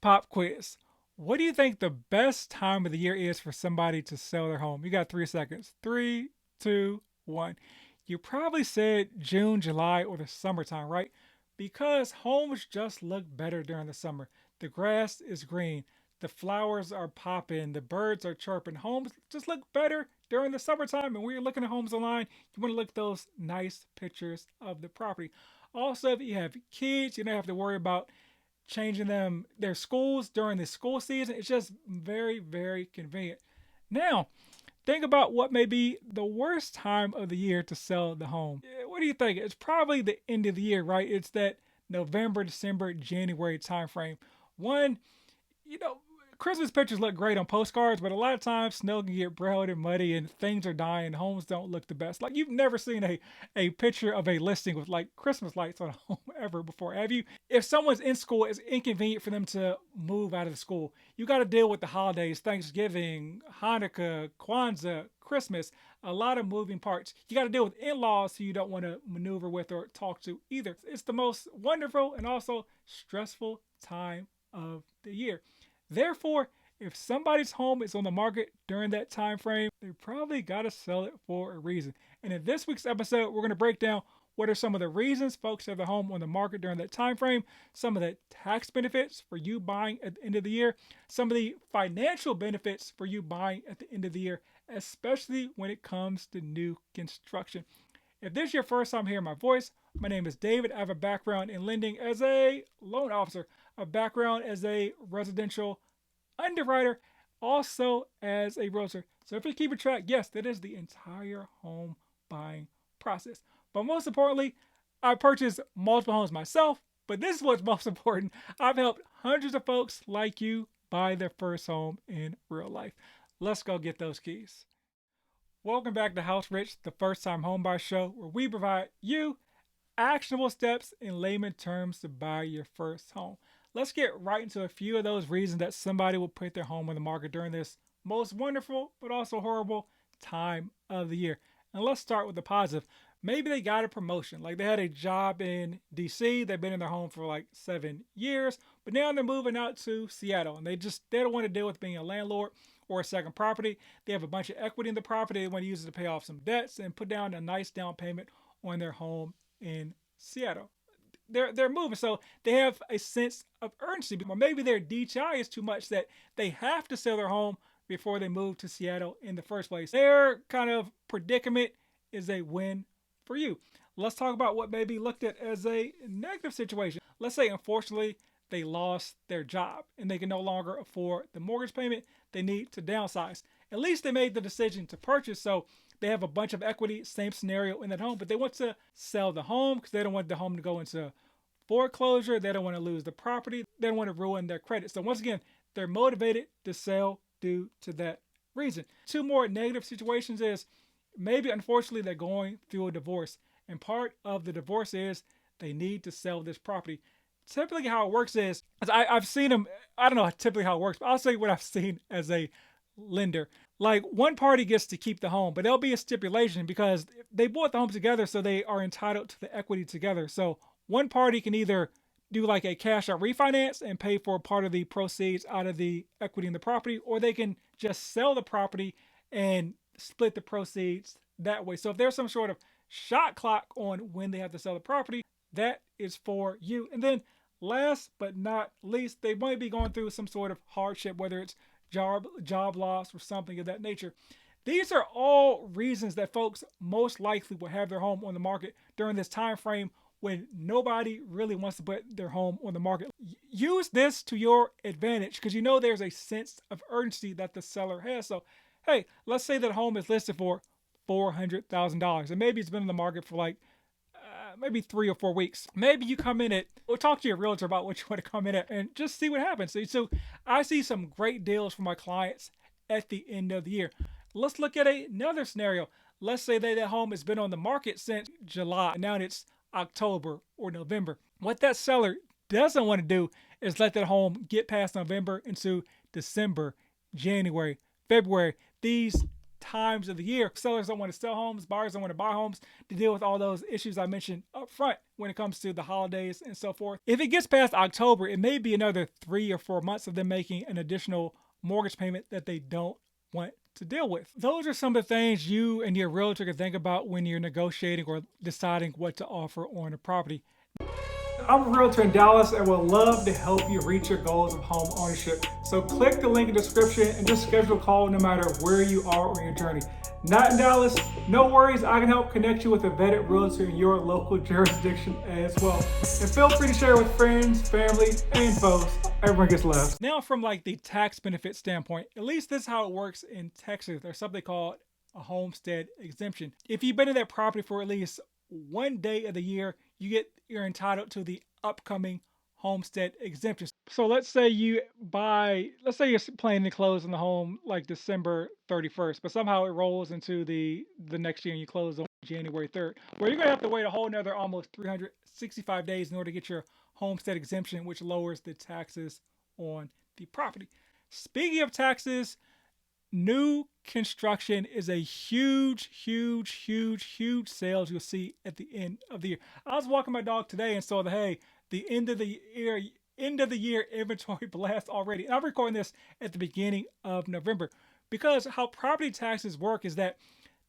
Pop quiz. What do you think the best time of the year is for somebody to sell their home? You got 3 seconds. Three, two, one. You probably said June, July, or the summertime, right? Because homes just look better during the summer. The grass is green, the flowers are popping, the birds are chirping. Homes just look better during the summertime. And when you're looking at homes online, you want to look at those nice pictures of the property. Also, if you have kids, you don't have to worry about changing them their schools during the school season. It's just very, very convenient. Now, think about what may be the worst time of the year to sell the home. What do you think? It's probably the end of the year, right? It's that November, December, January time frame. One, you know, Christmas pictures look great on postcards, but a lot of times snow can get brown and muddy and things are dying. Homes don't look the best. Like you've never seen a picture of a listing with like Christmas lights on a home ever before, have you? If someone's in school, it's inconvenient for them to move out of the school. You got to deal with the holidays, Thanksgiving, Hanukkah, Kwanzaa, Christmas, a lot of moving parts. You got to deal with in-laws who you don't want to maneuver with or talk to either. It's the most wonderful and also stressful time of the year. Therefore, if somebody's home is on the market during that time frame, they probably got to sell it for a reason. And in this week's episode, we're going to break down what are some of the reasons folks have their home on the market during that time frame, some of the tax benefits for you buying at the end of the year, some of the financial benefits for you buying at the end of the year, especially when it comes to new construction. If this is your first time hearing my voice, my name is David. I have a background in lending as a loan officer, a background as a residential underwriter, also as a realtor. So if you keep a track, yes, that is the entire home buying process. But most importantly, I purchased multiple homes myself, but this is what's most important. I've helped hundreds of folks like you buy their first home in real life. Let's go get those keys. Welcome back to House Rich, the first time homebuyer show, where we provide you actionable steps in layman terms to buy your first home. Let's get right into a few of those reasons that somebody will put their home on the market during this most wonderful but also horrible time of the year. And let's start with the positive. Maybe they got a promotion. Like they had a job in DC, they've been in their home for like 7 years, but now they're moving out to Seattle and they don't want to deal with being a landlord or a second property. They have a bunch of equity in the property. They want to use it to pay off some debts and put down a nice down payment on their home in Seattle. They're moving, so they have a sense of urgency. Or maybe their DTI is too much that they have to sell their home before they move to Seattle in the first place. Their kind of predicament is a win for you. Let's talk about what may be looked at as a negative situation. Let's say, unfortunately, they lost their job and they can no longer afford the mortgage payment. They need to downsize. At least they made the decision to purchase, so they have a bunch of equity, same scenario in that home, but they want to sell the home because they don't want the home to go into foreclosure. They don't want to lose the property. They don't want to ruin their credit. So once again, they're motivated to sell due to that reason. Two more negative situations is maybe unfortunately they're going through a divorce. And part of the divorce is they need to sell this property. Typically how it works is, I've seen them, I don't know typically how it works, but I'll say what I've seen as a lender. Like one party gets to keep the home, but there'll be a stipulation because they bought the home together, so they are entitled to the equity together. So one party can either do like a cash out refinance and pay for part of the proceeds out of the equity in the property, or they can just sell the property and split the proceeds that way. So if there's some sort of shot clock on when they have to sell the property, that is for you. And then last but not least, they might be going through some sort of hardship, whether it's job loss or something of that nature. These are all reasons that folks most likely will have their home on the market during this time frame when nobody really wants to put their home on the market. Use this to your advantage because you know there's a sense of urgency that the seller has. So, hey, let's say that home is listed for $400,000 and maybe it's been on the market for like maybe 3 or 4 weeks. Maybe you come in at, or talk to your realtor about what you want to come in at and just see what happens. So I see some great deals for my clients at the end of the year. Let's look at another scenario. Let's say that home has been on the market since July. And now it's October or November. What that seller doesn't want to do is let that home get past November into December, January, February. These times of the year. Sellers don't want to sell homes, buyers don't want to buy homes to deal with all those issues I mentioned up front when it comes to the holidays and so forth. If it gets past October, it may be another 3 or 4 months of them making an additional mortgage payment that they don't want to deal with. Those are some of the things you and your realtor can think about when you're negotiating or deciding what to offer on a property. I'm a realtor in Dallas and would love to help you reach your goals of home ownership. So click the link in the description and just schedule a call no matter where you are on your journey. Not in Dallas? No worries, I can help connect you with a vetted realtor in your local jurisdiction as well. And feel free to share with friends, family, and foes. Everyone gets love. Now from like the tax benefit standpoint, at least this is how it works in Texas. There's something called a homestead exemption. If you've been in that property for at least one day of the year, you're entitled to the upcoming homestead exemption. So let's say you're planning to close on the home like December 31st, but somehow it rolls into the next year and you close on January 3rd. Well, you're gonna have to wait a whole another almost 365 days in order to get your homestead exemption, which lowers the taxes on the property. Speaking of taxes, new construction is a huge sales you'll see at the end of the year. I was walking my dog today and saw the end of the year inventory blast already. And I'm recording this at the beginning of November because how property taxes work is that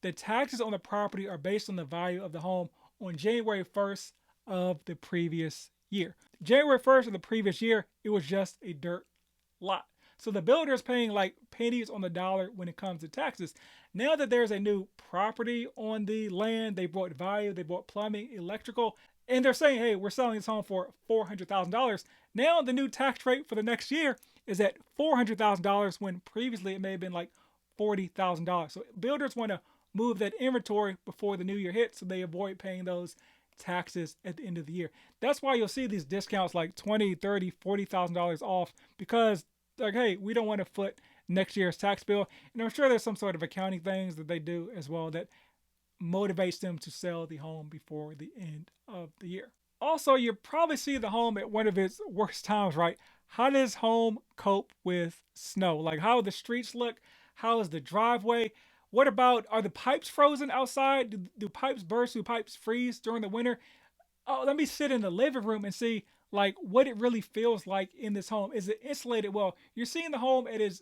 the taxes on the property are based on the value of the home on January 1st of the previous year. January 1st of the previous year, it was just a dirt lot. So the builder is paying like pennies on the dollar when it comes to taxes. Now that there's a new property on the land, they brought value, they brought plumbing, electrical, and they're saying, hey, we're selling this home for $400,000. Now the new tax rate for the next year is at $400,000 when previously it may have been like $40,000. So builders want to move that inventory before the new year hits so they avoid paying those taxes at the end of the year. That's why you'll see these discounts like $20,000, $30,000, $40,000 off because like, hey, we don't want to foot next year's tax bill. And I'm sure there's some sort of accounting things that they do as well that motivates them to sell the home before the end of the year. Also, you probably see the home at one of its worst times, right? How does home cope with snow? Like how the streets look? How is the driveway? What about, are the pipes frozen outside? Do pipes burst? Do pipes freeze during the winter? Oh, let me sit in the living room and see like what it really feels like in this home. Is it insulated? Well, you're seeing the home at its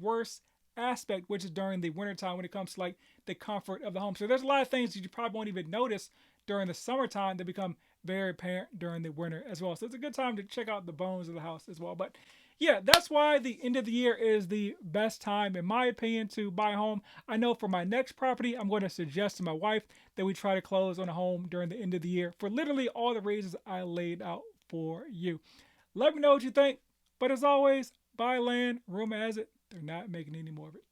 worst aspect, which is during the wintertime when it comes to like the comfort of the home. So there's a lot of things that you probably won't even notice during the summertime that become very apparent during the winter as well. So it's a good time to check out the bones of the house as well. But yeah, that's why the end of the year is the best time, in my opinion, to buy a home. I know for my next property, I'm going to suggest to my wife that we try to close on a home during the end of the year for literally all the reasons I laid out for you. Let me know what you think. But as always, buy land, rumor has it, they're not making any more of it.